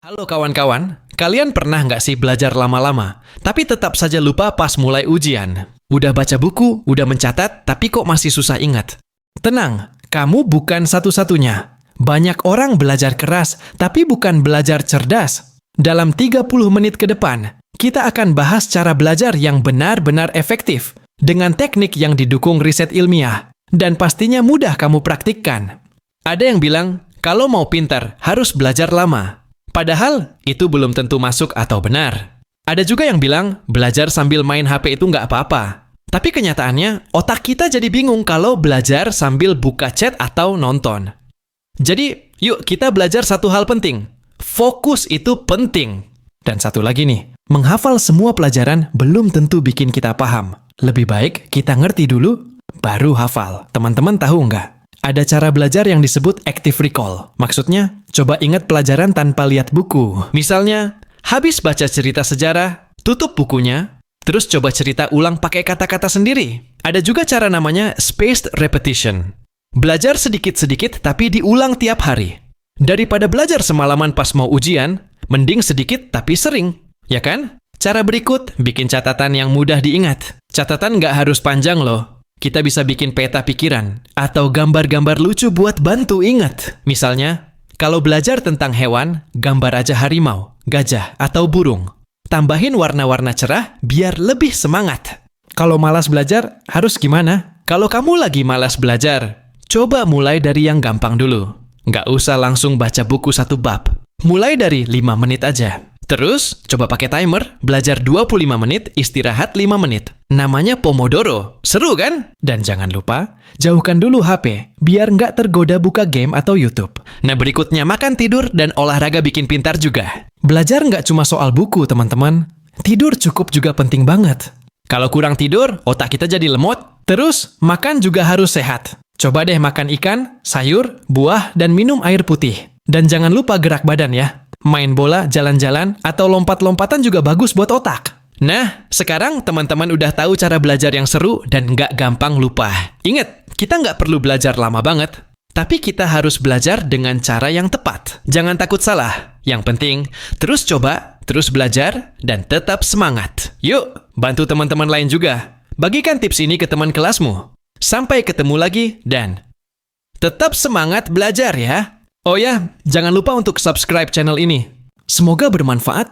Halo kawan-kawan, kalian pernah nggak sih belajar lama-lama, tapi tetap saja lupa pas mulai ujian? Udah baca buku, udah mencatat, tapi kok masih susah ingat? Tenang, kamu bukan satu-satunya. Banyak orang belajar keras, tapi bukan belajar cerdas. Dalam 30 menit ke depan, kita akan bahas cara belajar yang benar-benar efektif, dengan teknik yang didukung riset ilmiah, dan pastinya mudah kamu praktikkan. Ada yang bilang, kalau mau pintar, harus belajar lama. Padahal, itu belum tentu masuk atau benar. Ada juga yang bilang, belajar sambil main HP itu nggak apa-apa. Tapi kenyataannya, otak kita jadi bingung kalau belajar sambil buka chat atau nonton. Jadi, yuk kita belajar satu hal penting. Fokus itu penting. Dan satu lagi nih, menghafal semua pelajaran belum tentu bikin kita paham. Lebih baik kita ngerti dulu, baru hafal. Teman-teman tahu nggak? Ada cara belajar yang disebut active recall. Maksudnya, coba ingat pelajaran tanpa lihat buku. Misalnya, habis baca cerita sejarah, tutup bukunya, terus coba cerita ulang pakai kata-kata sendiri. Ada juga cara namanya spaced repetition. Belajar sedikit-sedikit tapi diulang tiap hari. Daripada belajar semalaman pas mau ujian, mending sedikit tapi sering. Ya kan? Cara berikut, bikin catatan yang mudah diingat. Catatan nggak harus panjang loh. Kita bisa bikin peta pikiran atau gambar-gambar lucu buat bantu ingat. Misalnya, kalau belajar tentang hewan, gambar aja harimau, gajah, atau burung. Tambahin warna-warna cerah biar lebih semangat. Kalau malas belajar, harus gimana? Kalau kamu lagi malas belajar, coba mulai dari yang gampang dulu. Nggak usah langsung baca buku satu bab. Mulai dari 5 menit aja. Terus, coba pakai timer, belajar 25 menit, istirahat 5 menit. Namanya Pomodoro. Seru kan? Dan jangan lupa, jauhkan dulu HP, biar nggak tergoda buka game atau YouTube. Nah, berikutnya makan, tidur, dan olahraga bikin pintar juga. Belajar nggak cuma soal buku, teman-teman. Tidur cukup juga penting banget. Kalau kurang tidur, otak kita jadi lemot. Terus, makan juga harus sehat. Coba deh makan ikan, sayur, buah, dan minum air putih. Dan jangan lupa gerak badan ya. Main bola, jalan-jalan, atau lompat-lompatan juga bagus buat otak. Nah, sekarang teman-teman udah tahu cara belajar yang seru dan nggak gampang lupa. Ingat, kita nggak perlu belajar lama banget. Tapi kita harus belajar dengan cara yang tepat. Jangan takut salah. Yang penting, terus coba, terus belajar, dan tetap semangat. Yuk, bantu teman-teman lain juga. Bagikan tips ini ke teman kelasmu. Sampai ketemu lagi, dan tetap semangat belajar ya. Oh ya, jangan lupa untuk subscribe channel ini. Semoga bermanfaat